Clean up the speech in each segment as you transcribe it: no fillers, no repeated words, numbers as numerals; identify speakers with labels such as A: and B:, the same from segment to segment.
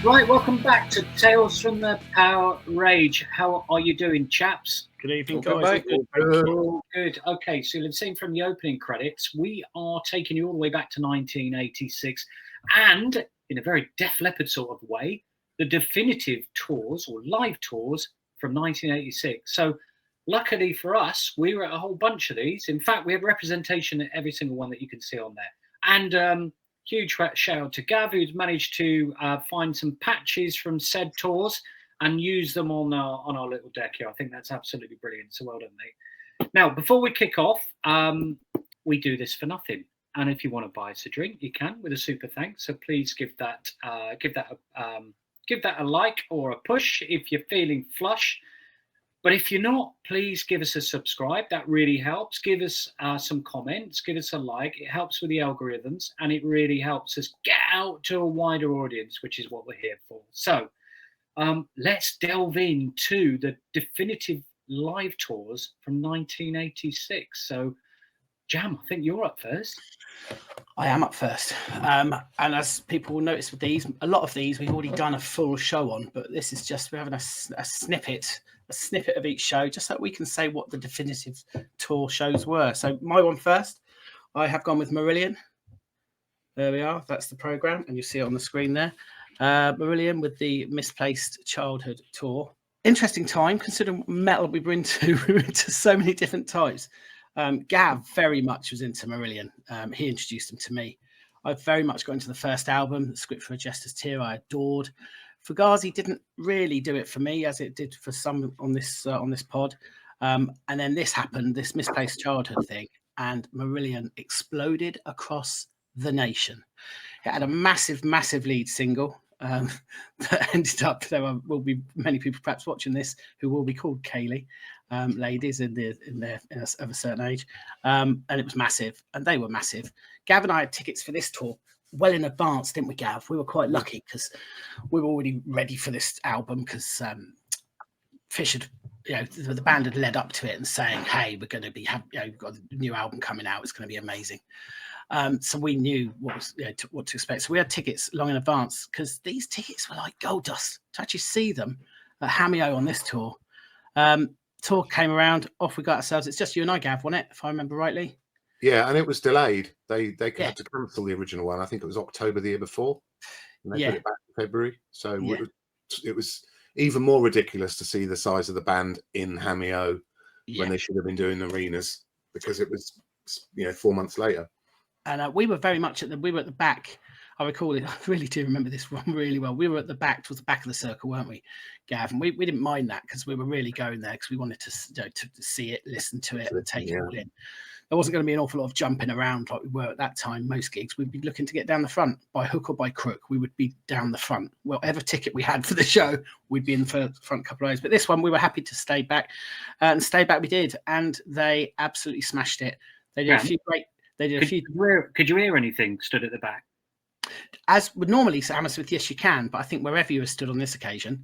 A: Right, welcome back to Tales from the PowerAge. How are you doing, chaps?
B: Good evening,
C: Good,
B: guys.
C: mate.
A: All good. Okay, so you've seen from the opening credits, we are taking you all the way back to 1986, and in a very Def Leppard sort of way, the definitive tours or live tours from 1986. So, luckily for us, we were at a whole bunch of these. In fact, we have representation at every single one that you can see on there. And huge shout out to Gav, who's managed to find some patches from said tours and use them on our little deck here. I think that's absolutely brilliant. So well done, mate. Now, before we kick off, we do this for nothing. And if you want to buy us a drink, you can with a super thanks. So please give that a like or a push if you're feeling flush. But if you're not, please give us a subscribe. That really helps. Give us some comments. Give us a like. It helps with the algorithms, and it really helps us get out to a wider audience, which is what we're here for. So let's delve into the definitive live tours from 1986. So, Jam, I think you're up first.
B: I am up first. And as people will notice with these, a lot of these we've already done a full show on, but this is just, we're having a snippet of each show, just so we can say what the definitive tour shows were. So my one first, I have gone with Marillion. There we are. That's the program, and you see it on the screen there. Marillion with the Misplaced Childhood tour. Interesting time, considering what metal we were into. We were into so many different types. Gav very much was into Marillion. He introduced him to me. I very much got into the first album, The Script for a Jester's Tear. I adored. Fugazi didn't really do it for me, as it did for some on this pod. And then this happened, this Misplaced Childhood thing, and Marillion exploded across the nation. It had a massive, massive lead single that ended up. Will be many people perhaps watching this who will be called Kaylee, ladies of a certain age, and it was massive, and they were massive. Gav and I had tickets for this tour well in advance, didn't we, Gav? We were quite lucky because we were already ready for this album because Fish had, the band had led up to it and saying, "Hey, we're going to be, we've got a new album coming out. It's going to be amazing." So we knew what to expect. So we had tickets long in advance because these tickets were like gold dust to actually see them at Hameo on this tour. Tour came around, off we got ourselves. It's just you and I, Gav, wasn't it? If I remember rightly.
C: Yeah, and it was delayed. They had to cancel the original one. I think it was October the year before, and they put it back in February. So it was even more ridiculous to see the size of the band in Hameo when they should have been doing arenas because it was 4 months later.
B: And we were very much at the back. I recall it. I really do remember this one really well. We were at the back, towards the back of the circle, weren't we, Gav? And we didn't mind that because we were really going there because we wanted to see it, listen to it, and take it all in. There wasn't going to be an awful lot of jumping around like we were at that time. Most gigs, we'd be looking to get down the front by hook or by crook. We would be down the front. Whatever ticket we had for the show, we'd be in the front couple of rows. But this one, we were happy to stay back, and stay back we did. And they absolutely smashed it. They did a few great. They did a few.
A: Could you hear anything stood at the back?
B: As would normally say Hammersmith, yes, you can. But I think wherever you were stood on this occasion,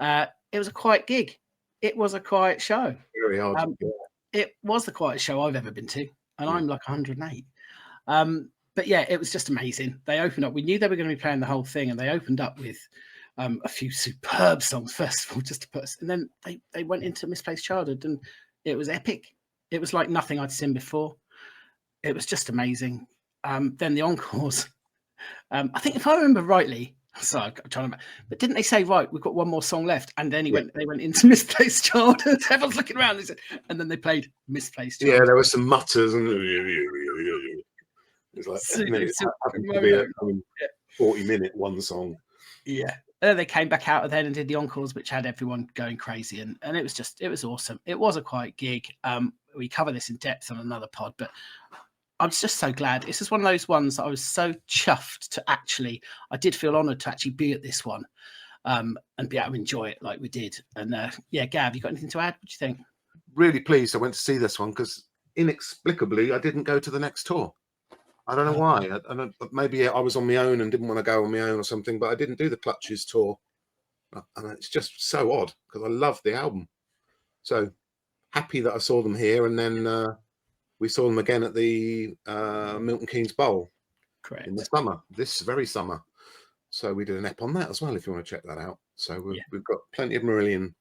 B: it was a quiet gig. It was a quiet show.
C: Very hard.
B: It was the quietest show I've ever been to, and I'm like 108. But yeah, it was just amazing. They opened up. We knew they were going to be playing the whole thing, and they opened up with a few superb songs, first of all, just to put us. And then they went into Misplaced Childhood, and it was epic. It was like nothing I'd seen before. It was just amazing. Then the encores. I think if I remember rightly, sorry, I'm trying to. But didn't they say, right, we've got one more song left, and then they went into Misplaced Childhood. Everyone's looking around, and then they played Misplaced Childhood.
C: Yeah, there were some mutters and it's like to be a 40-minute one song.
B: Yeah. They came back out of then and did the encores, which had everyone going crazy, and it was awesome. It was a quiet gig. We cover this in depth on another pod, but I'm just so glad. It's just one of those ones that I was so chuffed to actually. I did feel honoured to actually be at this one, and be able to enjoy it like we did. And Gav, you got anything to add? What do you think?
C: Really pleased I went to see this one because inexplicably I didn't go to the next tour. I don't know why. Maybe I was on my own and didn't want to go on my own or something, but I didn't do the Clutches tour. And it's just so odd because I love the album. So happy that I saw them here, and then we saw them again at the Milton Keynes Bowl.
B: Correct.
C: In the summer, this very summer. So we did an ep on that as well, if you want to check that out. So
B: Yeah.
C: we've got plenty of Marillion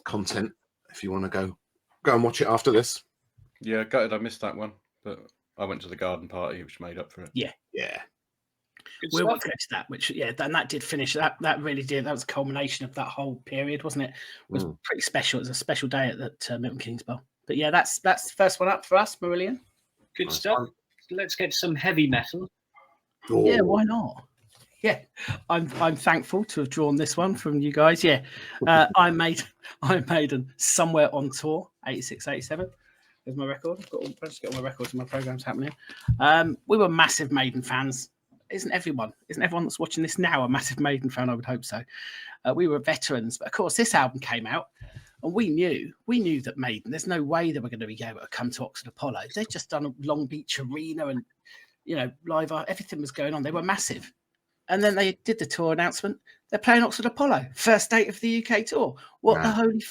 C: content if you want to go and watch it after this.
D: Yeah, gutted I missed that one, but I went to the garden party, which made up for it.
B: Yeah.
A: Good
B: We'll
A: stuff.
B: get to that, which that did finish. That really did. That was a culmination of that whole period, wasn't it? It was pretty special. It was a special day at Milton Keynes Bowl. But yeah, that's the first one up for us, Marillion.
A: Good
C: Nice
A: stuff.
C: one.
A: Let's get some heavy metal.
B: Yeah, why not? Yeah, I'm thankful to have drawn this one from you guys. Yeah, I made Somewhere on Tour 86, 87. There's my record. I've just got all my records and my programs happening. We were massive Maiden fans. Isn't everyone that's watching this now a massive Maiden fan? I would hope so. We were veterans, but of course this album came out, and we knew that Maiden. There's no way that we're going to be able to come to Oxford Apollo. They'd just done a Long Beach Arena, and live art. Everything was going on. They were massive, and then they did the tour announcement. They're playing Oxford Apollo, first date of the UK tour. What the holy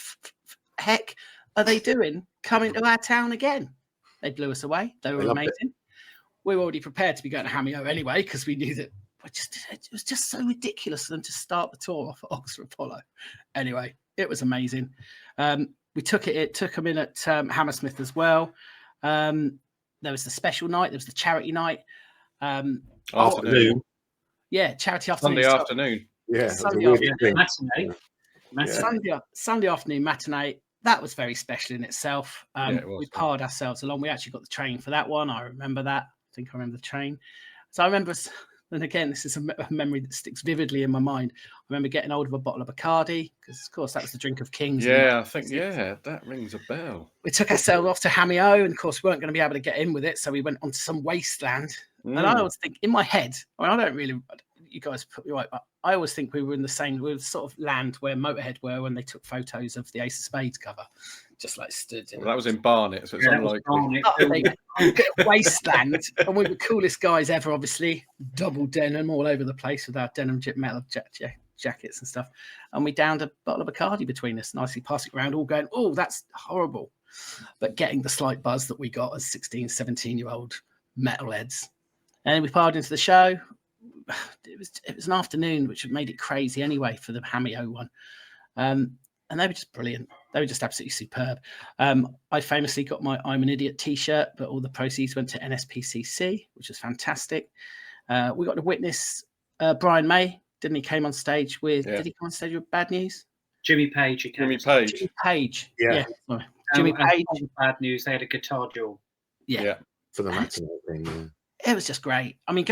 B: heck are they doing? Coming to our town again? They blew us away. They were amazing. We were already prepared to be going to Hameo anyway, because we knew that it was just so ridiculous for them to start the tour off at Oxford Apollo. Anyway, it was amazing. We took it. It took them in at Hammersmith as well. There was the special night. There was the charity night.
D: Afternoon.
B: Yeah, charity afternoon.
D: Sunday afternoon.
C: Yeah,
B: Sunday afternoon.
A: Matinee.
B: Sunday afternoon matinee. That was very special in itself. We powered ourselves along. We actually got the train for that one. I remember that. I think I remember the train. So I remember, and again, this is a memory that sticks vividly in my mind. I remember getting hold of a bottle of Bacardi, because of course that was the drink of kings.
D: Yeah, I think, that rings a bell.
B: We took ourselves off to Hameo, and of course we weren't going to be able to get in with it, so we went onto some wasteland. And I always think in my head, I don't really, you guys put me right, but I always think we were sort of land where Motorhead were when they took photos of the Ace of Spades cover, just like stood in.
D: Well, that was in Barnet, so it's unlikely.
B: Wasteland, and we were the coolest guys ever, obviously. Double denim all over the place with our denim metal jackets and stuff. And we downed a bottle of Bacardi between us, nicely passing it around, all going, oh, that's horrible. But getting the slight buzz that we got as 16, 17-year-old metalheads. And we piled into the show. It was an afternoon, which made it crazy anyway for the Hameo one. And they were just brilliant. They were just absolutely superb. I famously got my I'm an Idiot t-shirt, but all the proceeds went to NSPCC, which was fantastic. We got to witness Brian May, didn't he? Did he come on stage with Bad News?
A: Jimmy Page.
B: Jimmy Page. Yeah. Jimmy Page.
A: Bad News. They had a guitar duel.
B: Yeah.
C: For the matinee thing, yeah.
B: It was just great. I mean,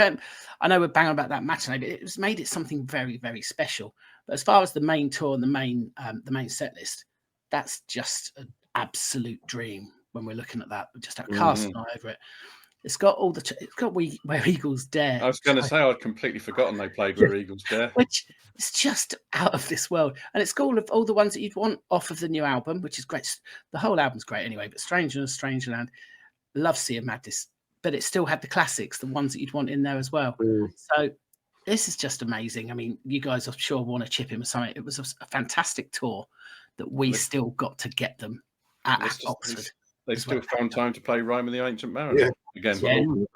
B: I know we're banging about that matinee, but it made it something very, very special. But as far as the main tour and the main set list, that's just an absolute dream when we're looking at that. We just have cast an eye over it. It's got Where Eagles Dare.
D: I was going to say I'd completely forgotten they played Where Eagles Dare,
B: which is just out of this world. And it's got all the ones that you'd want off of the new album, which is great. The whole album's great anyway. But Strangerland, love Sea of Madness. But it still had the classics, the ones that you'd want in there as well. So this is just amazing. I mean, you guys, I'm sure, want to chip in with something. It was a fantastic tour that we still got to get them at Oxford.
D: They still found time to play Rime of the Ancient Mariner again.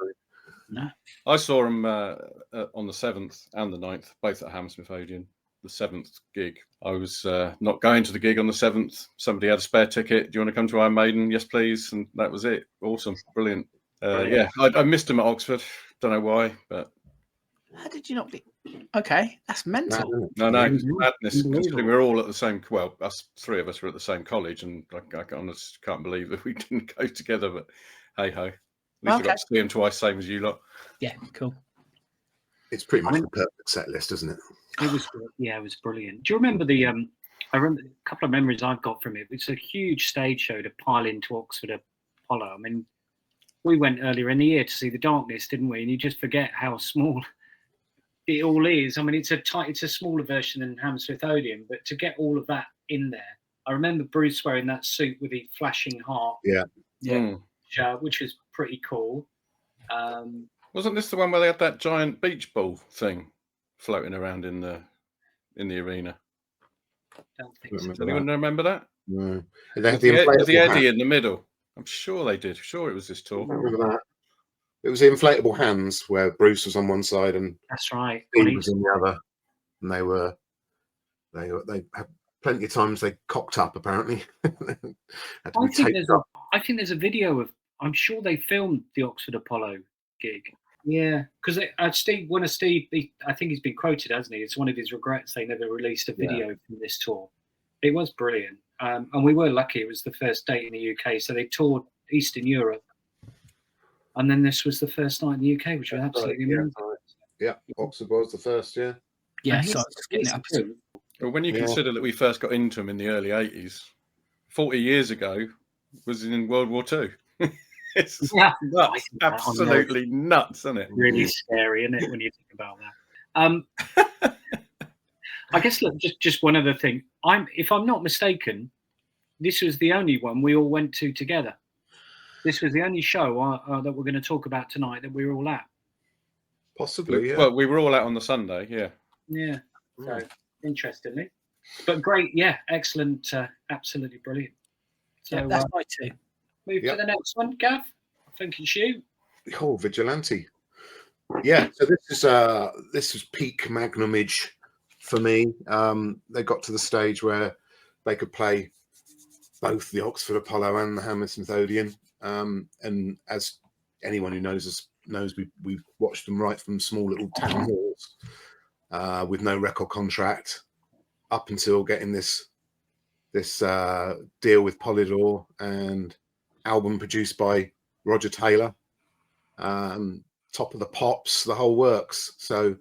B: No.
D: I saw them on the 7th and the 9th, both at Hammersmith Odeon. The 7th gig, I was not going to the gig on the 7th. Somebody had a spare ticket. Do you want to come to Iron Maiden? Yes, please. And that was it. Awesome. Brilliant. I missed him at Oxford. Don't know why, but
B: how did you not be? Okay, that's mental.
D: No, it's madness. Considering we're all at the same. Well, us three of us were at the same college, and I honestly can't believe that we didn't go together. But hey ho, at least I got to see him twice, same as you lot.
B: Yeah, cool.
C: It's pretty much the perfect set list, isn't it?
A: It was brilliant. Do you remember I remember a couple of memories I've got from it. It's a huge stage show to pile into Oxford Apollo. I mean, we went earlier in the year to see The Darkness, didn't we? And you just forget how small it all is. I mean, it's a smaller version than Hammersmith Odeon, but to get all of that in there, I remember Bruce wearing that suit with the flashing heart. Which was pretty cool.
D: Wasn't this the one where they had that giant beach ball thing floating around in the arena?
A: Don't think so.
D: Does anyone remember that?
C: No.
D: The Eddie in the middle. I'm sure they did. Sure, it was this tour.
C: Remember that? It was the inflatable hands where Bruce was on one side and
A: That's right.
C: Steve was on the other, and they had plenty of times they cocked up. Apparently, had to be taped up.
A: I think there's a video of. I'm sure they filmed the Oxford Apollo gig. Yeah, because Steve, I think he's been quoted, hasn't he? It's one of his regrets they never released a video from this tour. It was brilliant, and we were lucky. It was the first date in the UK, so they toured Eastern Europe, and then this was the first night in the UK, which was absolutely amazing.
C: Yeah, Oxford was the first. Yeah.
B: Yeah, so just getting it up.
D: Well, when you consider that we first got into them in the early 80s, 40 years ago was in World War II. It's nuts, absolutely nuts, isn't it?
A: Really scary, isn't it, when you think about that? I guess, look, just one other thing. If I'm not mistaken, this was the only one we all went to together. This was the only show that we're going to talk about tonight that we were all at.
C: Possibly, yeah.
D: Well, we were all out on the Sunday, yeah.
A: Yeah. So, interestingly. But great, yeah, excellent, absolutely brilliant. So
B: that's my two.
A: Move to the next one, Gav. I think it's you.
C: Oh, Vigilante. Yeah, so this was peak Magnum-age for me. They got to the stage where they could play both the Oxford Apollo and the Hammersmith Odeon. And as anyone who knows us knows, we watched them right from small little town halls with no record contract up until getting this deal with Polydor and album produced by Roger Taylor, Top of the Pops, the whole works. So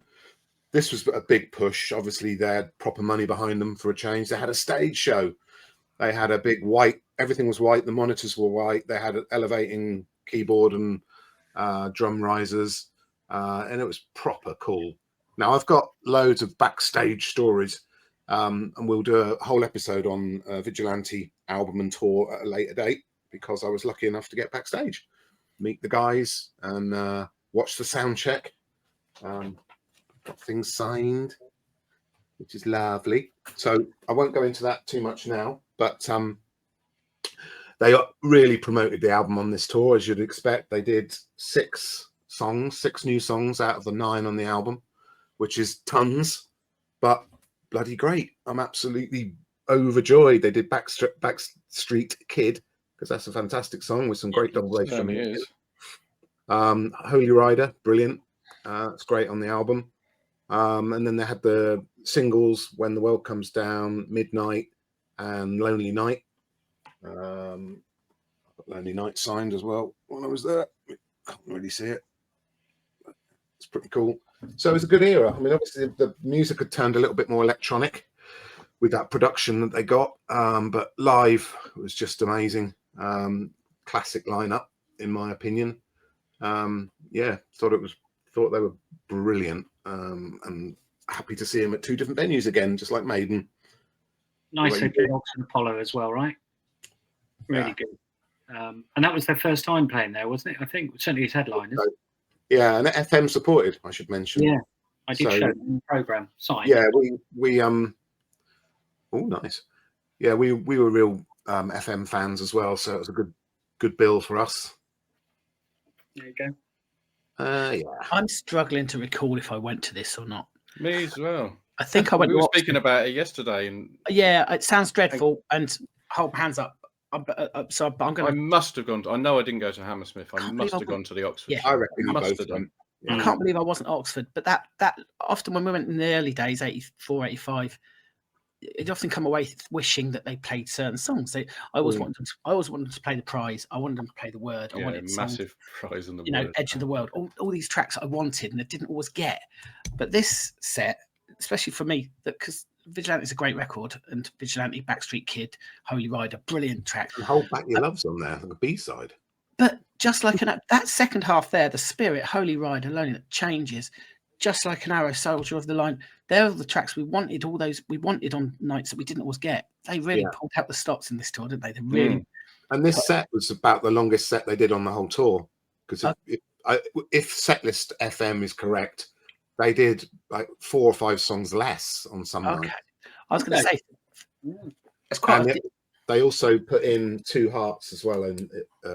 C: this was a big push. Obviously, they had proper money behind them for a change. They had a stage show. They had a big white, everything was white. The monitors were white. They had an elevating keyboard and drum risers, and it was proper cool. Now, I've got loads of backstage stories, and we'll do a whole episode on Vigilante album and tour at a later date, because I was lucky enough to get backstage, meet the guys, and watch the sound check. Got things signed, which is lovely. So I won't go into that too much now, but they really promoted the album on this tour, as you'd expect. They did 6 new songs out of the 9 on the album, which is tons, but bloody great. I'm absolutely overjoyed. They did Backstreet Kid, because that's a fantastic song with some great double bass drumming. Holy Rider, brilliant. It's great on the album. And then they had the singles When the World Comes Down, Midnight, and Lonely Night. Lonely Night signed as well when I was there. Can't really see it. It's pretty cool. So it was a good era. I mean, obviously the music had turned a little bit more electronic with that production that they got, but live was just amazing. Classic lineup, in my opinion. Yeah, thought they were brilliant, and happy to see him at 2 different venues again, just like Maiden.
A: Nice they did Oxford Apollo as well, right? Really good. And that was their first time playing there, wasn't it? I think certainly his headliners.
C: Yeah, and FM supported, I should mention.
A: Yeah, I did show them in the program. Signed.
C: Yeah, we oh, nice. Yeah, we were real FM fans as well, so it was a good bill for us.
A: There you go.
C: Yeah.
B: I'm struggling to recall if I went to this or not.
D: Me as well.
B: I think I went.
D: We were speaking about it yesterday, and
B: yeah, it sounds dreadful. And hold hands up. I'm going to.
D: I must have gone. I know I didn't go to Hammersmith. I must have gone to the Oxford.
B: Yeah,
C: I reckon you
D: must
C: both
D: have done.
B: I can't believe I wasn't Oxford. But that often when we went in the early days, 84, 85, it often come away wishing that they played certain songs. I always wanted them to play The Prize. I wanted them to play The Word. I wanted
D: massive Prize on the
B: Word. Edge of the World. All these tracks I wanted and I didn't always get. But this set, especially for me, because Vigilante is a great record, and Vigilante, Backstreet Kid, Holy Rider, brilliant track.
C: And Hold Back Your Love's on there, like a B-side.
B: But just like that second half there, the Spirit, Holy Rider, Lonely, that changes. Just like an Arrow, Soldier of the Line, they're the tracks we wanted. All those we wanted on nights that we didn't always get. They really pulled out the stops in this tour, didn't they? They really.
C: And this set was about the longest set they did on the whole tour, because if Setlist FM is correct, they did like 4 or 5 songs less on some nights.
B: I was going to say it's quite.
C: They also put in 2 Hearts as well in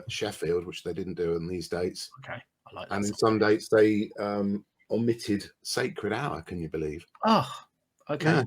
C: Sheffield, which they didn't do on these dates.
B: Okay, I like that.
C: And in some dates they omitted Sacred Hour. Can you believe?
B: Oh, okay.
C: Yeah,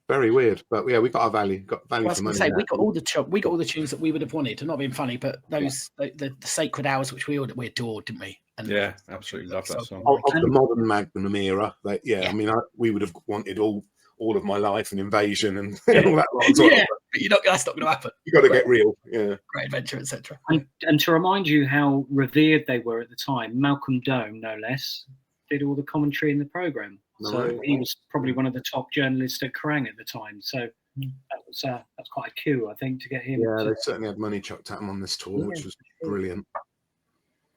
C: very weird. But yeah, we got our value. Got value
B: Well, I was
C: for
B: going
C: money.
B: to say we got all the tunes that we would have wanted. Not being funny, but those the Sacred Hours, which we adored, didn't we? And
D: Yeah, absolutely love that song.
C: Of the modern Magnum era. I mean, we would have wanted all of My Life and Invasion and all that lot as well.
B: Yeah, but that's not going to happen.
C: You got to get real. Yeah.
B: Great Adventure, etc.
A: And to remind you how revered they were at the time, Malcolm Dome, no less, did all the commentary in the program. So he was probably one of the top journalists at Kerrang at the time. So that's quite a coup, I think, to get him.
C: Yeah, they certainly had money chucked at him on this tour, which was brilliant.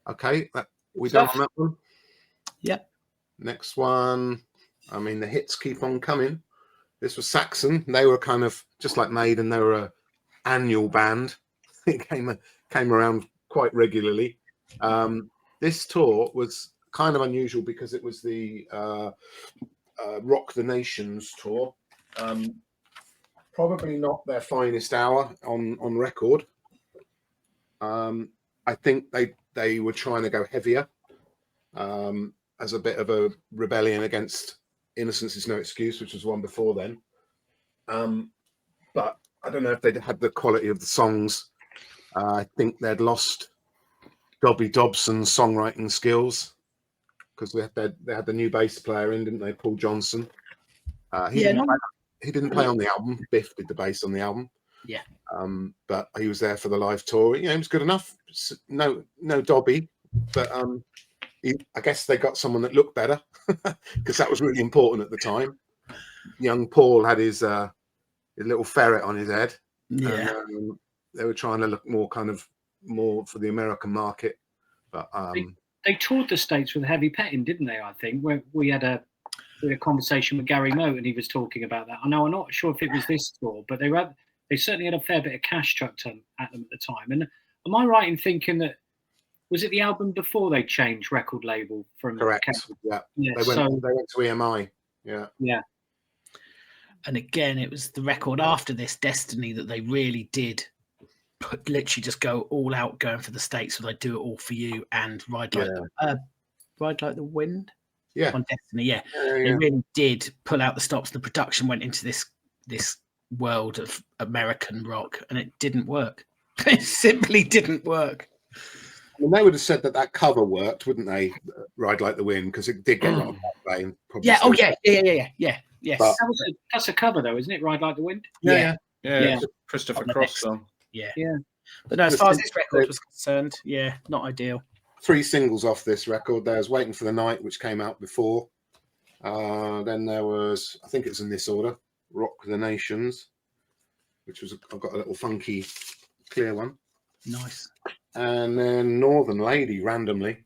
C: Okay, we done on that one?
B: Yeah.
C: Next one. I mean, the hits keep on coming. This was Saxon. They were kind of just like Maiden. They were an annual band. It came around quite regularly. This tour was kind of unusual because it was the Rock the Nations tour. Probably not their finest hour on record. I think they were trying to go heavier as a bit of a rebellion against Innocence Is No Excuse, which was one before then. But I don't know if they'd had the quality of the songs. I think they'd lost Dobby Dobson's songwriting skills because they had the new bass player in, didn't they? Paul Johnson. He didn't play on the album. Biff did the bass on the album.
B: Yeah.
C: But he was there for the live tour. He was good enough. No Dobby, but I guess they got someone that looked better because that was really important at the time. Young Paul had his little ferret on his head.
B: Yeah.
C: And, they were trying to look more for the American market. But
A: they toured the States with Heavy Petting, didn't they? I think where we had a conversation with Gary Moe and he was talking about that. I know I'm not sure if it was this tour, but they certainly had a fair bit of cash chucked at them at the time. And am I right in thinking that was it the album before they changed record label from?
C: Correct. Yeah. They went to EMI. Yeah.
A: Yeah.
B: And again, it was the record after this, Destiny, that they really did literally just go all out going for the States. So they Do It All For You and Ride Like the Wind.
C: Yeah.
B: On Destiny, They really did pull out the stops. The production went into this world of American rock, and it didn't work. It simply didn't work.
C: I mean, they would have said that cover worked, wouldn't they? Ride Like the Wind, because it did get a lot of play.
B: Yeah. Oh, yeah. Yes.
C: But,
A: that's a cover, though, isn't it? Ride Like the Wind.
B: Yeah.
D: It's a Christopher Cross song.
B: Yeah. But no, as far as this record was concerned, not ideal.
C: 3 singles off this record. There was Waiting for the Night, which came out before. Then there was, I think it's in this order, Rock the Nations, which was, I've got a little funky clear one.
B: Nice.
C: And then Northern Lady, randomly.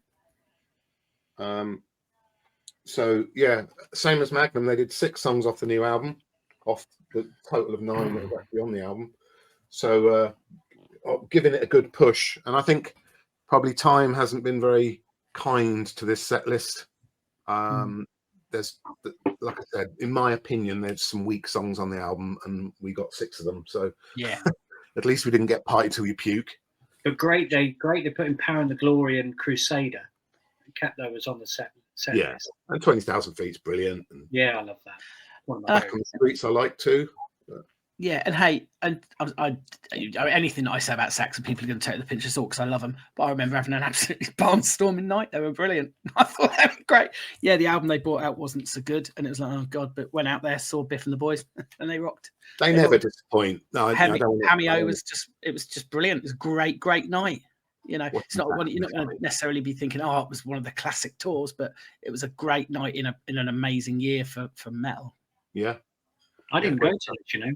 C: So, yeah, same as Magnum. They did 6 songs off the new album, off the total of 9 that were actually on the album. So, giving it a good push. And I think probably Time hasn't been very kind to this set list. There's, like I said, in my opinion, there's some weak songs on the album, and we got 6 of them. So, at least we didn't get Party Till You Puke.
A: But great they put in Power and the Glory and Crusader. They kept those on the set list.
C: And 20,000 Feet's brilliant. And
A: yeah, I love that. One of my
C: Back on the Streets I like too. But...
B: Yeah, and hey, and I anything that I say about Saxon, people are going to take the pinch of salt because I love them. But I remember having an absolutely barnstorming night. They were brilliant. I thought they were great. Yeah, the album they brought out wasn't so good, and it was like, oh god. But went out there, saw Biff and the Boys, and they rocked.
C: They never disappoint. No,
B: Cameo was just brilliant. It was a great night. You know, it's not one you're not going to necessarily be thinking, oh, it was one of the classic tours, but it was a great night in an amazing year for metal.
C: Yeah.
A: I didn't go to it, you know.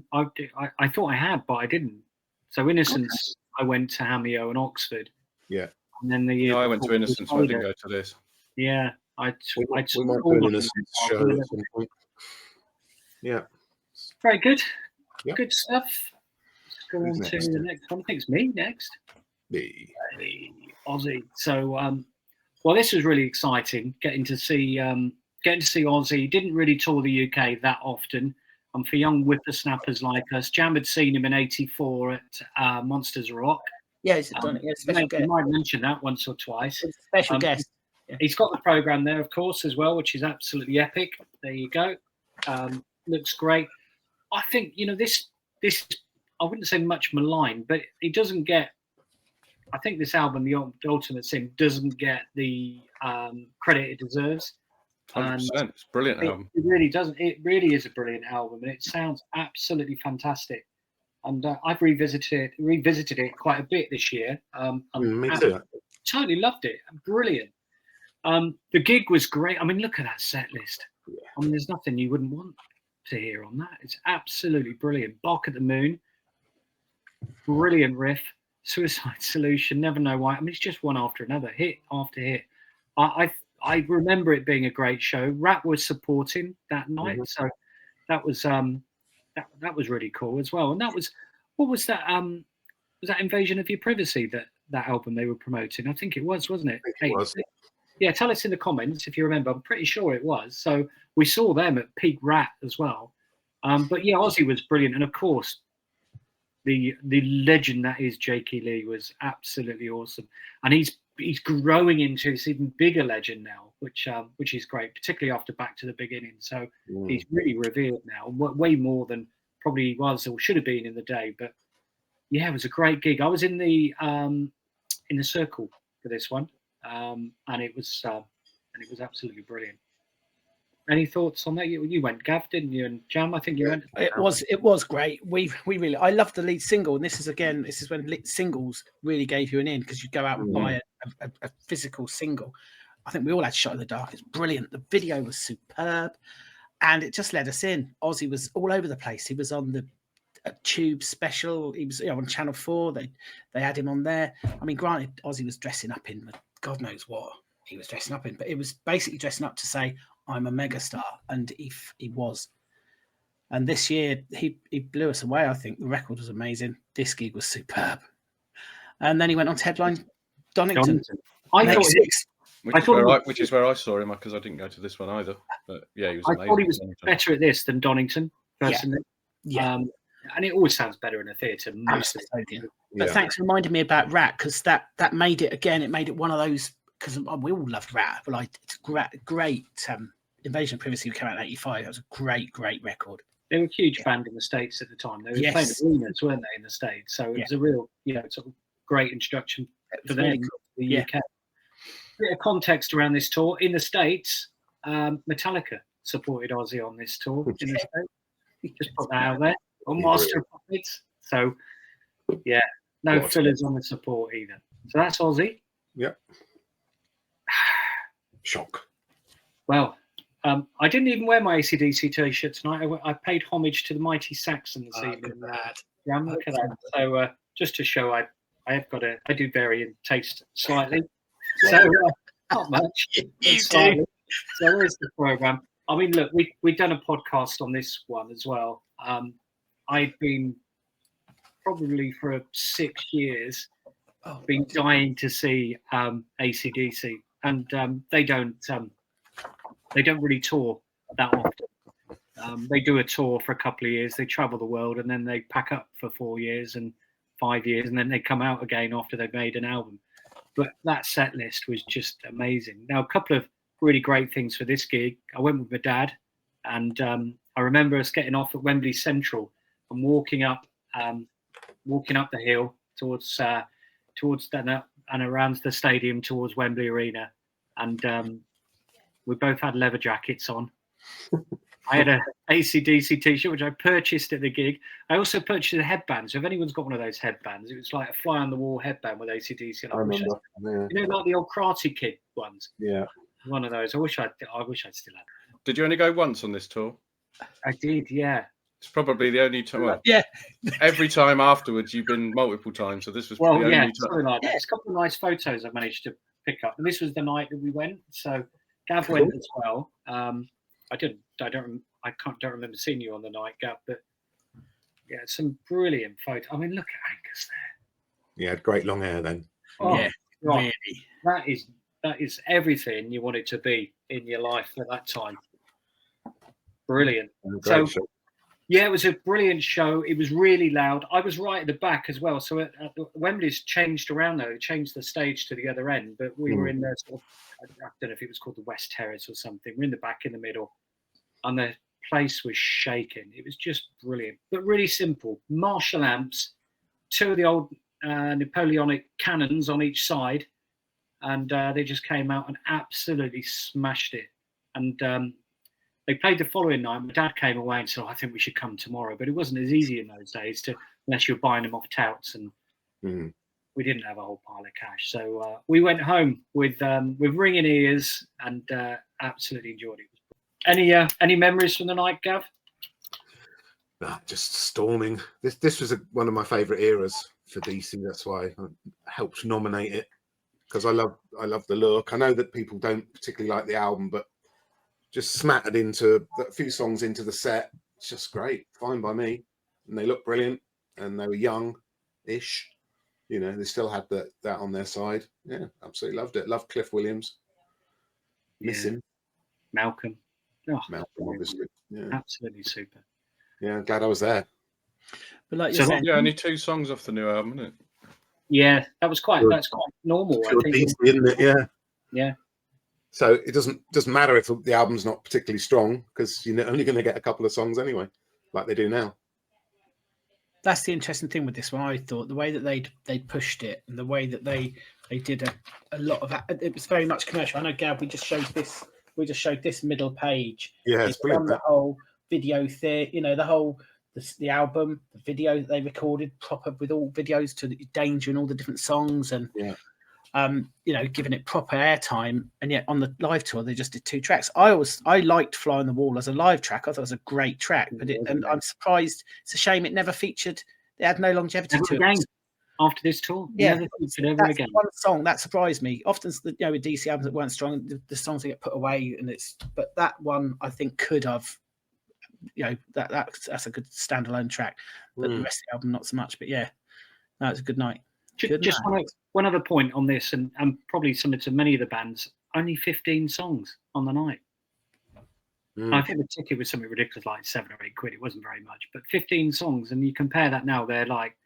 A: I thought I had, but I didn't. So Innocence, I went to Hameo and Oxford.
C: Yeah.
A: And then the year
D: I went to Innocence, but I didn't go to this.
A: Yeah.
C: We might do an Innocence show at some point. Yeah.
A: Very good.
C: Yep.
A: Good stuff. Let's go on to the next one. I think it's me next.
C: Me.
A: Ozzy. So, well, this was really exciting. Getting to see Ozzy. He didn't really tour the UK that often. And for young whippersnappers like us, Jam had seen him in '84 at Monsters Rock.
B: Yeah, he's done it. Yeah, special guest.
A: You might mention that once or twice.
B: Special guest.
A: He's got the program there, of course, as well, which is absolutely epic. There you go. Looks great. I think, you know, this I wouldn't say much maligned, but it doesn't get. I think this album, The Ultimate Sin, doesn't get the credit it deserves.
D: 100%. It's a brilliant album.
A: It really doesn't. It really is a brilliant album, and it sounds absolutely fantastic. And I've revisited it quite a bit this year.
C: Me too.
A: Totally loved it. Brilliant. The gig was great. I mean, look at that set list.
C: Yeah.
A: I mean, there's nothing you wouldn't want to hear on that. It's absolutely brilliant. Bark at the Moon, brilliant riff. Suicide Solution, Never Know Why. I mean, it's just one after another, hit after hit. I remember it being a great show. Rat was supporting that night, so that was that was really cool as well. And that was, what was that? Was that Invasion of Your Privacy, that album they were promoting? I think it was, wasn't it?
C: It was.
A: Yeah, tell us in the comments if you remember. I'm pretty sure it was. So we saw them at Peak Rat as well. But yeah, Ozzy was brilliant, and of course, the legend that is Jakey Lee was absolutely awesome, and he's growing into this even bigger legend now, which is great, particularly after Back to the Beginning. So he's really revered now, way more than probably he was or should have been in the day. But yeah, it was a great gig. I was in the circle for this one, and it was absolutely brilliant. Any thoughts on that? You went, Gav, didn't you? And Jam, I think you went.
B: It was great. We really, I loved the lead single, and this is when lead singles really gave you an in, because you go out and buy a physical single. I think we all had Shot in the Dark. It's brilliant. The video was superb, and it just let us in. Ozzy was all over the place. He was on the Tube special. He was on Channel 4. They had him on there. I mean, granted, Ozzy was dressing up in God knows what he was dressing up in, but it was basically dressing up to say, I'm a megastar, and he was. And this year he blew us away. I think the record was amazing. This gig was superb. And then he went on to headline Donington.
D: Which is where I saw him, because I didn't go to this one either. But yeah, he was amazing.
A: I thought he was better at this than Donington, personally.
B: Yeah.
A: And it always sounds better in a theatre.
B: But thanks for reminding me about Rat, because that made it again. It made it one of those, because we all loved Rat. But it's great. Invasion of Privacy came out in '85. That was a great record.
A: They were a huge band in the States at the time. They were playing arenas, weren't they, in the States? So it was a real, sort of great introduction for them. Really cool. The UK. A bit of context around this tour. In the States, Metallica supported Ozzy on this tour in the States. Just put that out there. On Master of Puppets. So, yeah, no fillers on the support either. So that's Ozzy.
C: Yep. Shock.
A: Well, I didn't even wear my AC/DC t-shirt tonight. I paid homage to the mighty Saxon this evening. Yeah, look at that. So just to show I do vary in taste slightly. So not much.
B: You
A: slightly. Do. So where's the program? I mean, look, we've done a podcast on this one as well. I've been probably for 6 years been dying to see AC/DC, and they don't really tour that often. They do a tour for a couple of years. They travel the world, and then they pack up for 4 years and 5 years, and then they come out again after they've made an album. But that set list was just amazing. Now, a couple of really great things for this gig. I went with my dad, and I remember us getting off at Wembley Central and walking up the hill towards and around the stadium towards Wembley Arena, and we both had leather jackets on. I had a AC/DC t-shirt, which I purchased at the gig. I also purchased a headband. So if anyone's got one of those headbands, it was like a fly-on-the-wall headband with AC/DC.
C: I remember.
A: Like the old Karate Kid ones.
C: Yeah.
A: One of those. I wish I'd still had.
D: Did you only go once on this tour?
A: I did, yeah.
D: It's probably the only time. Well,
B: yeah.
D: Every time afterwards, you've been multiple times. So this was the only time.
A: Something like that. There's a couple of nice photos I managed to pick up, and this was the night that we went. So Gav went as well. I don't remember seeing you on the night, Gav, but yeah, some brilliant photos. I mean, look at Angus there.
C: Yeah, had great long hair then.
B: Oh, yeah,
A: right.
B: Really.
A: That is everything you want it to be in your life at that time. Brilliant. So Yeah, it was a brilliant show. It was really loud. I was right at the back as well. So Wembley's changed around though. It changed the stage to the other end, but we were in the sort of, I don't know if it was called the West Terrace or something. We're in the back in the middle, and the place was shaking. It was just brilliant, but really simple. Marshall amps, two of the old Napoleonic cannons on each side, and they just came out and absolutely smashed it. And they played the following night. My dad came away and said, I think we should come tomorrow. But it wasn't as easy in those days unless you were buying them off touts. And we didn't have a whole pile of cash. So we went home with ringing ears and absolutely enjoyed it. Any memories from the night, Gav?
C: Just storming. This was one of my favourite eras for DC. That's why I helped nominate it, because I love the look. I know that people don't particularly like the album, but just smattered into a few songs into the set. It's just great. Fine by me. And they look brilliant. And they were young-ish. You know, they still had that on their side. Yeah, absolutely loved it. Loved Cliff Williams. Miss him.
A: Malcolm. Oh,
C: Malcolm, obviously. Yeah.
A: Absolutely super.
C: Yeah, glad I was there.
B: But like you're saying,
D: yeah, only 2 songs off the new album, isn't it?
A: Yeah, that's quite normal. I think,
C: DC, isn't it? Yeah.
A: Yeah.
C: So it doesn't matter if the album's not particularly strong, because you're only going to get a couple of songs anyway, like they do now.
B: That's the interesting thing with this one. I thought the way that they pushed it, and the way that they did a lot of it was very much commercial. I know, Gav, we just showed this middle page.
C: Yeah, it's brilliant.
B: The whole video theatre, you know, the album, the video that they recorded proper with all videos to Danger and all the different songs, and you know, giving it proper airtime. And yet on the live tour, they just did 2 tracks. I liked Fly on the Wall as a live track. I thought it was a great track, and I'm surprised. It's a shame it never featured. It had no longevity to it.
A: After this tour,
B: never
A: featured ever again.
B: One song that surprised me. Often, you know, with DC albums that weren't strong, the songs that get put away, but that one I think could have, you know, that's a good standalone track. But the rest of the album not so much. But yeah, no, it's a good night.
A: Just one other point on this, and probably similar to many of the bands, only 15 songs on the night. I think the ticket was something ridiculous, like 7 or 8 quid. It wasn't very much, but 15 songs, and you compare that now, they're like,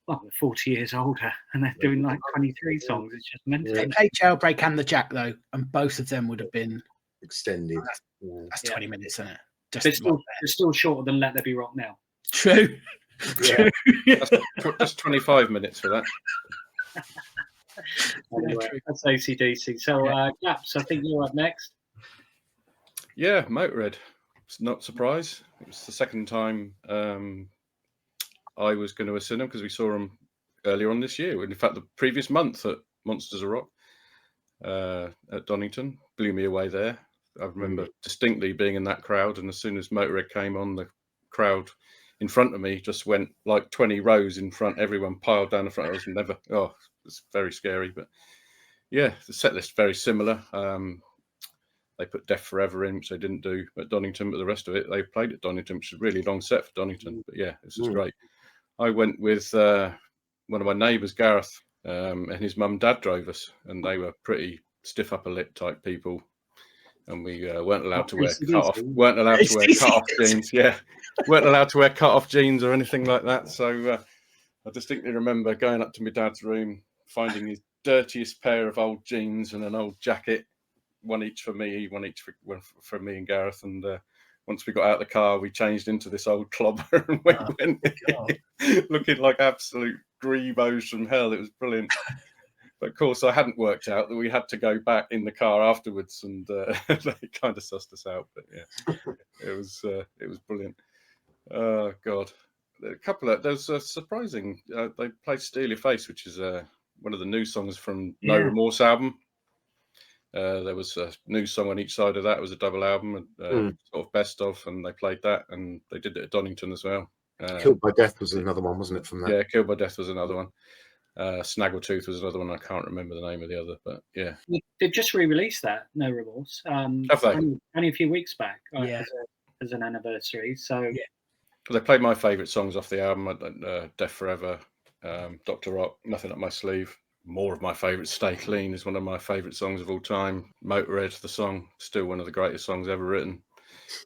A: they're 40 years older, and they're doing like 23 songs. It's just mental.
B: They played Jailbreak and The Jack though, and both of them would have been
C: extended.
B: That's 20 minutes, isn't it?
A: They're still shorter than Let There Be Rock now.
B: True.
C: Yeah.
D: That's 25 minutes for that.
A: Anyway, that's AC/DC. So, Gaps, I think you're up next.
D: Yeah, Motörhead. It's not surprised. It was the second time I was going to see them, because we saw them earlier on this year. In fact, the previous month at Monsters of Rock at Donington. Blew me away there. I remember distinctly being in that crowd, and as soon as Motörhead came on, the crowd in front of me just went like 20 rows in front. Everyone piled down the front. I was never. Oh, it's very scary. But yeah, the set list very similar. They put Death Forever in, which they didn't do at Donington, but the rest of it they played at Donington, which is a really long set for Donington. But yeah, this is great. I went with one of my neighbours, Gareth, and his mum and dad drove us, and they were pretty stiff upper lip type people. And we weren't allowed to wear cut-off jeans. Yeah, weren't allowed to wear cut-off jeans or anything like that. So I distinctly remember going up to my dad's room, finding his dirtiest pair of old jeans and an old jacket, one each for me, one each for me and Gareth. And once we got out of the car, we changed into this old clobber and went looking like absolute grebos from hell. It was brilliant. But of course, I hadn't worked out that we had to go back in the car afterwards, and they kind of sussed us out. But yeah, it was brilliant. Oh God, there's a surprising. They played "Steal Your Face," which is one of the new songs from No Remorse album. There was a new song on each side of that. It was a double album, sort of best of, and they played that, and they did it at Donington as well.
C: Killed by Death was another one, wasn't it? From that,
D: yeah, Killed by Death was another one. Snaggletooth was another one. I can't remember the name of the other, but yeah,
A: they've just re-released that No Remorse.
D: Have they?
A: Only a few weeks back, as an anniversary. So
D: yeah, they played my favourite songs off the album: Death Forever, Dr. Rock, Nothing Up My Sleeve. More of my favourites. Stay Clean is one of my favourite songs of all time. Motörhead, the song, still one of the greatest songs ever written.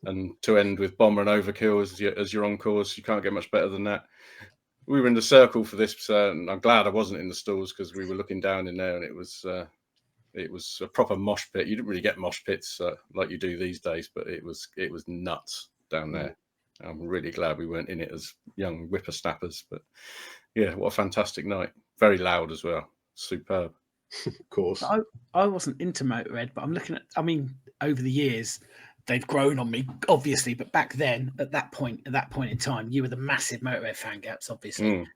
D: and to end with Bomber and Overkill as your encores. You can't get much better than that. We were in the circle for this, and I'm glad I wasn't in the stalls because we were looking down in there, and it was a proper mosh pit. You didn't really get mosh pits like you do these days, but it was nuts down there. I'm really glad we weren't in it as young whippersnappers. But yeah, what a fantastic night! Very loud as well. Superb.
C: Of course.
B: I wasn't into Motorhead, but I'm looking at. I mean, over the years, they've grown on me, obviously. But back then, at that point in time, you were the massive Motorhead fan, Gaps, obviously.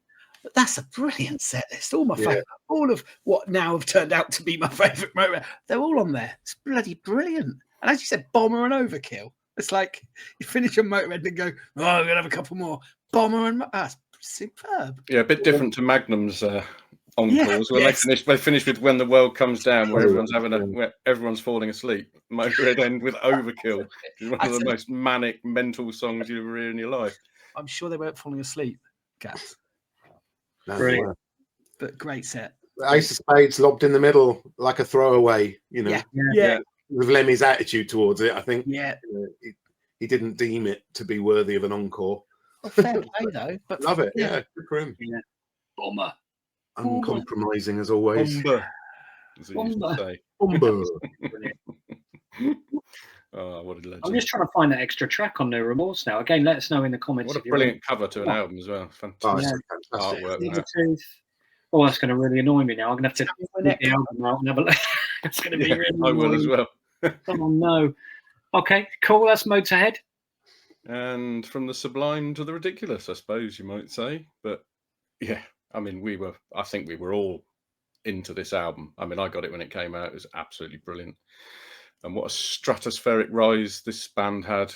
B: But that's a brilliant set list. All my favorite, all of what now have turned out to be my favorite Motorhead, they're all on there. It's bloody brilliant. And as you said, Bomber and Overkill. It's like you finish on Motorhead and go, oh, we're gonna have a couple more. Bomber and that's superb.
D: Yeah, a bit different to Magnum's encores when they finish with When the World Comes Down, where everyone's falling asleep. Motorhead end with Overkill, which is one of the most manic, mental songs you ever hear in your life.
B: I'm sure they weren't falling asleep, Gaps.
C: No,
B: but great set.
C: Ace of Spades lobbed in the middle like a throwaway, you know.
B: Yeah.
C: With Lemmy's attitude towards it, I think.
B: Yeah.
C: He didn't deem it to be worthy of an encore.
B: Well, fair play though. But
C: love it. Yeah, good for him.
A: Yeah. Bomber.
C: Uncompromising as always.
D: Bomber. Bomber. Oh, what a legend.
A: I'm just trying to find that extra track on No Remorse now. Again, let us know in the comments.
D: What a brilliant cover to an album as well. Fantastic artwork.
A: Oh, that's going to really annoy me now. I'm going to have to take the album out and have a look. It's going to be really annoying.
D: I will as well.
A: Oh, no. Okay, cool. That's Motorhead.
D: And from the sublime to the ridiculous, I suppose you might say. But yeah, I mean, I think we were all into this album. I mean, I got it when it came out. It was absolutely brilliant. And what a stratospheric rise this band had.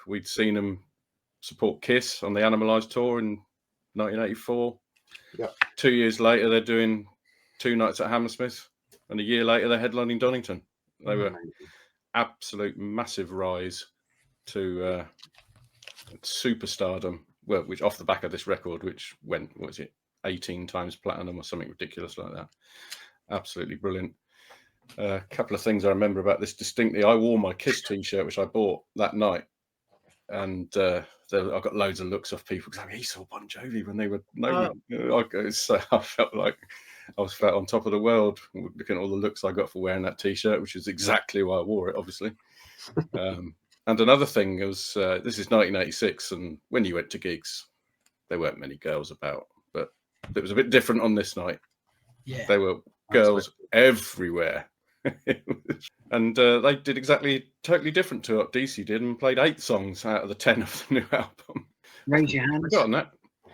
D: We'd seen them support Kiss on the Animalised tour in 1984.
C: Yeah.
D: 2 years later, they're doing 2 nights at Hammersmith. And a year later, they're headlining Donington. They were absolute massive rise to superstardom. Well, which off the back of this record, which went, 18 times platinum or something ridiculous like that. Absolutely brilliant. A couple of things I remember about this distinctly. I wore my Kiss t-shirt, which I bought that night. And I got loads of looks off people because he saw Bon Jovi when they were I felt like I was on top of the world looking at all the looks I got for wearing that t-shirt, which is exactly why I wore it, obviously. And another thing was this is 1986, and when you went to gigs, there weren't many girls about, but it was a bit different on this night.
B: Yeah,
D: there were girls everywhere. And they did totally different to what DC did and played 8 songs out of the 10 of the new album.
A: Raise your hands.
D: I got on that.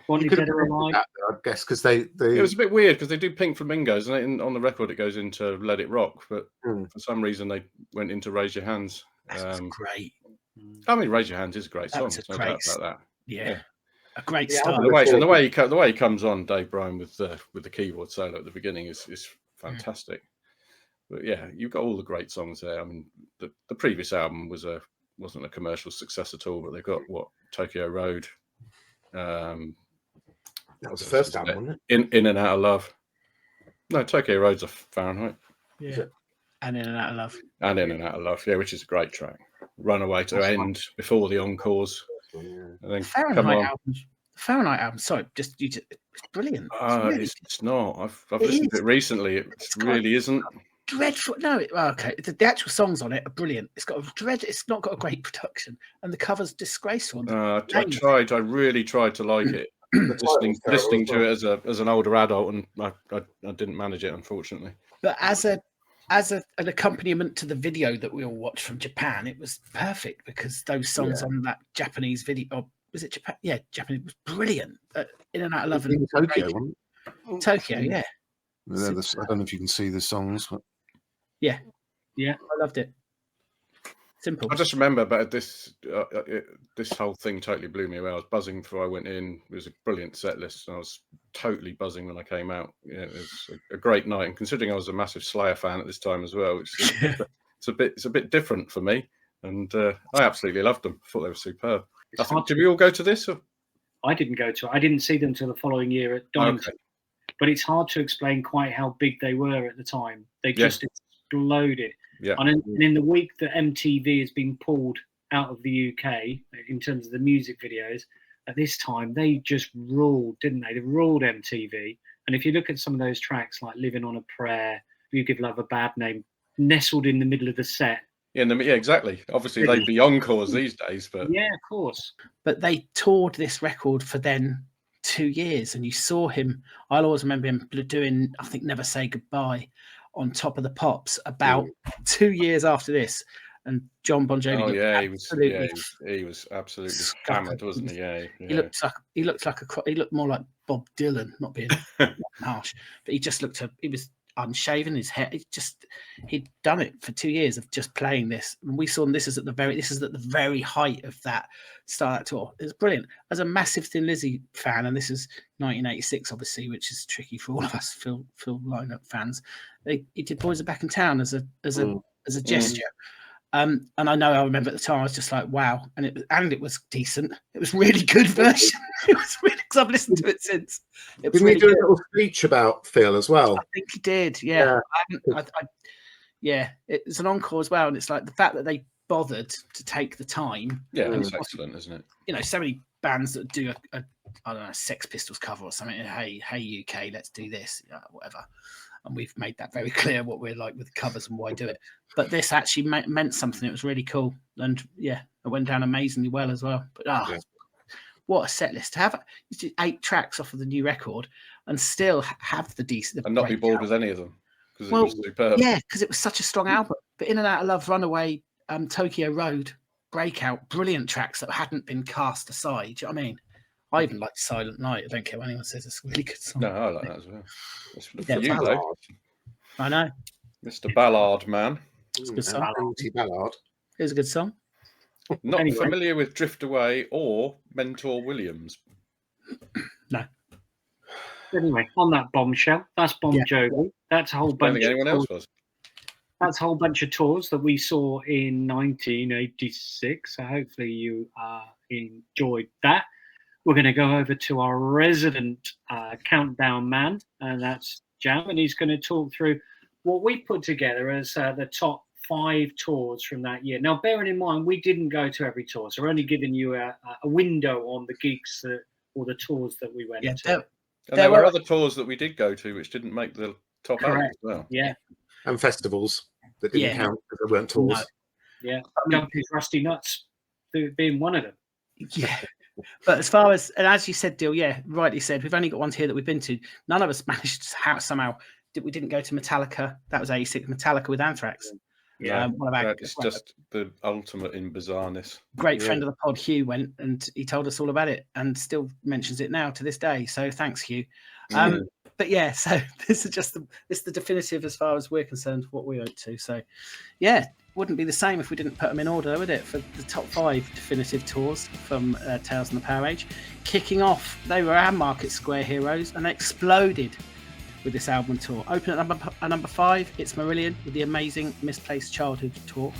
A: Dead or Alive.
C: I guess because they
D: it was a bit weird because they do Pink Flamingos and on the record it goes into Let It Rock, but for some reason they went into Raise Your Hands.
B: That's great.
D: I mean, Raise Your Hands is a great song.
B: That's
D: no doubt about that.
B: Yeah. A great start.
D: The way he comes on, Dave Bryan with the keyboard solo at the beginning is fantastic. But yeah, you've got all the great songs there. I mean, the previous album wasn't a commercial success at all, but they got Tokyo Road.
C: That was the first album, wasn't
D: it? In and Out of Love. No, Tokyo Road's a Fahrenheit.
B: Yeah. And In and Out of Love.
D: And In and Out of Love, yeah, which is a great track. Runaway to End before the encores.
C: Yeah.
D: And then
B: Fahrenheit album. Sorry, it's brilliant.
D: It's not. I've listened to it recently. It really isn't.
B: Dreadful. No, okay. The actual songs on it are brilliant. It's not got a great production, and the cover's disgraceful.
D: I really tried to like it. listening to it as an older adult, and I didn't manage it, unfortunately.
B: But as an accompaniment to the video that we all watched from Japan, it was perfect because those songs on that Japanese video, or was it Japan? Yeah, Japanese was brilliant. In and Out of Love and Tokyo, yeah.
C: I don't know if you can see the songs, but
B: yeah, I loved it. Simple.
D: I just remember, but this whole thing totally blew me away. I was buzzing before I went in. It was a brilliant set list, and I was totally buzzing when I came out. Yeah, it was a great night, and considering I was a massive Slayer fan at this time as well, it's a bit different for me, and I absolutely loved them. I thought they were superb. Did we all go to this? Or?
A: I didn't go to it. I didn't see them until the following year at Donington. Okay. But it's hard to explain quite how big they were at the time. They just exploded.
D: Yeah.
A: And in the week that MTV has been pulled out of the UK in terms of the music videos. At this time, they just ruled, didn't they? They ruled MTV. And if you look at some of those tracks like Living on a Prayer, You Give Love a Bad Name, nestled in the middle of the set.
D: Yeah, exactly. Obviously, they'd be encores these days, but
A: yeah, of course.
B: But they toured this record for then 2 years, and you saw him. I'll always remember him doing, I think, Never Say Goodbye on Top of the Pops about 2 years after this. And John Bon Jovi.
D: Oh yeah, he was absolutely hammered, wasn't he? Yeah,
B: He looked more like Bob Dylan, not being harsh, but he just he was unshaven, his hair. He'd done it for 2 years of just playing this. And we saw him. This is at the very height of that start tour. It was brilliant. As a massive Thin Lizzy fan, and this is 1986, obviously, which is tricky for all of us Phil lineup fans. He did Boys Are Back in Town as a gesture. And I remember at the time I was just like, wow, and it was decent. It was really good version. It was really, because I've listened to it since.
C: Didn't he do a little speech about Phil as well?
B: I think he did. Yeah, it was an encore as well, and it's like the fact that they bothered to take the time.
D: Yeah, it's excellent, isn't it?
B: You know, so many bands that do a I don't know, Sex Pistols cover or something. Hey UK, let's do this, whatever. And we've made that very clear what we're like with covers and why do it. But this actually meant something. It was really cool. And yeah, it went down amazingly well as well. But what a set list to have. 8 tracks off of the new record and still have the decent.
D: And not be bored with any of them. Because it was superb.
B: Yeah, because it was such a strong album. But In and Out of Love, Runaway, Tokyo Road, Breakout, brilliant tracks that hadn't been cast aside. Do you know what I mean? I even like Silent Night. I don't care what anyone says. It's a really good song.
D: No, I like that as well. It's for
B: you,
D: though.
B: I know.
D: Mr. Ballard Man.
B: It's a good song.
C: Ballard.
B: It was a good song.
D: Not familiar with Drift Away or Mentor Williams.
B: No.
A: Anyway, on that bombshell, that's Bon Jovi. That's a whole bunch.
D: I don't think anyone else was.
A: That's a whole bunch of tours that we saw in 1986. So hopefully you enjoyed that. We're going to go over to our resident countdown man, and that's Jam, and he's going to talk through what we put together as the top 5 tours from that year. Now, bearing in mind, we didn't go to every tour, so we're only giving you a window on the gigs or the tours that we went to.
D: There were other tours that we did go to which didn't make the top 8 as well.
A: Yeah.
C: And festivals that didn't count because they weren't tours.
A: No. Yeah. Jumpy's Rusty Nuts being one of them.
B: Yeah. But as far as, and as you said, Dill, rightly said, we've only got ones here that we've been to. None of us managed to somehow. We didn't go to Metallica. That was 86. Metallica with Anthrax.
A: Yeah.
D: It's just the ultimate in bizarreness.
B: Great friend of the pod, Hugh, went and he told us all about it and still mentions it now to this day. So thanks, Hugh. But yeah, so this is the definitive as far as we're concerned, what we went to. So yeah, wouldn't be the same if we didn't put them in order, would it? For the top 5 definitive tours from Tales from the PowerAge. Kicking off, they were our Market Square heroes and they exploded with this album tour. Open at number 5, it's Marillion with the amazing Misplaced Childhood tour.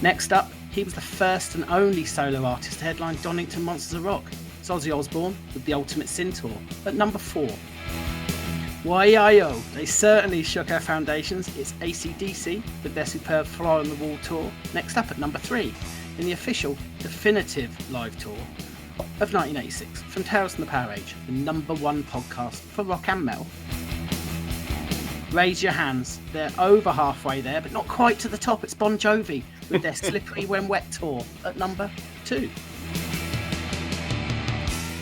B: Next up, he was the first and only solo artist to headline Donington Monsters of Rock. It's Ozzy Osbourne with the Ultimate Sin tour at number 4. Y.I.O. They certainly shook our foundations. It's AC/DC with their superb Fly on the Wall tour. Next up at number 3 in the official definitive live tour of 1986 from Tales from the PowerAge, the number 1 podcast for rock and metal. Raise your hands. They're over halfway there, but not quite to the top. It's Bon Jovi with their Slippery When Wet tour at number 2.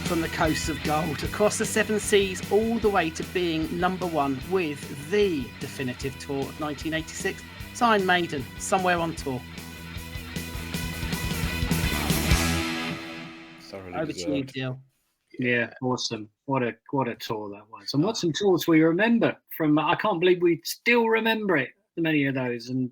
B: From the coasts of gold, across the 7 seas, all the way to being number 1 with the definitive tour of 1986. It's Iron Maiden, Somewhere on Tour. Over to you, Dill.
A: Yeah, awesome. What a tour that was. And what some tours we remember from. I can't believe we still remember it, many of those. And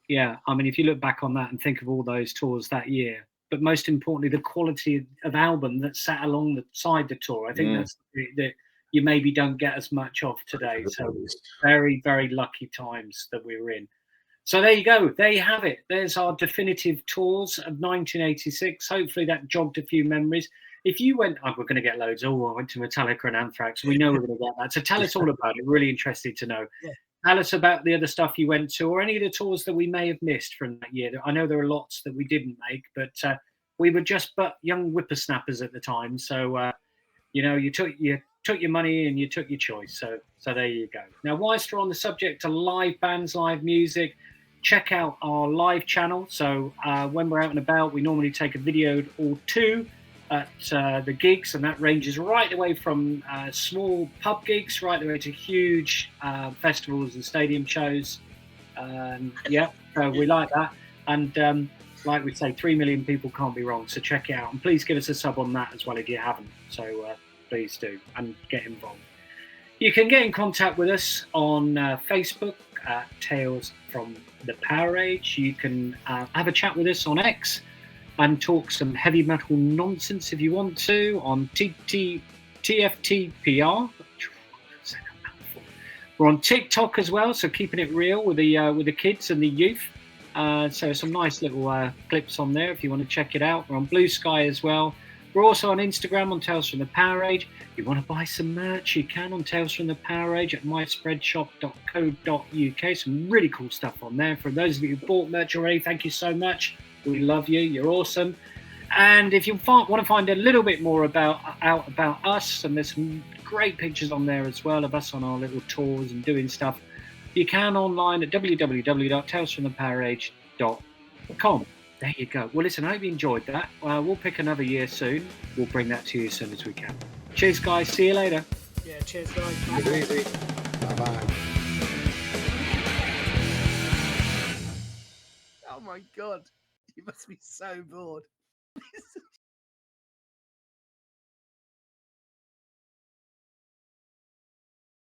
A: yeah, I mean, if you look back on that and think of all those tours that year, but most importantly, the quality of album that sat alongside the tour, I think that's that you maybe don't get as much of today. So very, very lucky times that we were in. So there you go. There you have it. There's our definitive tours of 1986. Hopefully that jogged a few memories. If you went, we're going to get loads. I went to Metallica and Anthrax. We know we're going to get that. So tell us all about it. Really interested to know.
B: Yeah.
A: tell us about the other stuff you went to, or any of the tours that we may have missed from that year. I know there are lots that we didn't make, but we were just but young whippersnappers at the time. So, you took your money and you took your choice. So there you go. Now, whilst we're on the subject of live bands, live music, check out our live channel. So when we're out and about, we normally take a video or two at the gigs, and that ranges right away from small pub gigs right the way to huge festivals and stadium shows. We like that. And like we say, 3 million people can't be wrong. So check it out, and please give us a sub on that as well if you haven't. So please do, and get involved. You can get in contact with us on Facebook at Tales from the PowerAge. You can have a chat with us on X and talk some heavy metal nonsense if you want to on TFTPR. We're on TikTok as well, so keeping it real with the kids and the youth. So some nice little clips on there if you want to check it out. We're on Bluesky as well. We're also on Instagram on Tales from the PowerAge. If you want to buy some merch, you can on Tales from the PowerAge at myspreadshop.co.uk. Some really cool stuff on there. For those of you who bought merch already, thank you so much. We love you. You're awesome. And if you want to find a little bit more about us, and there's some great pictures on there as well of us on our little tours and doing stuff, you can online at www.talesfromthepowerage.com. There you go. Well, listen, I hope you enjoyed that. We'll pick another year soon. We'll bring that to you as soon as we can. Cheers, guys. See you later.
B: Yeah, cheers, guys.
C: Take it easy. Bye-bye.
B: Oh my God, you must be so bored.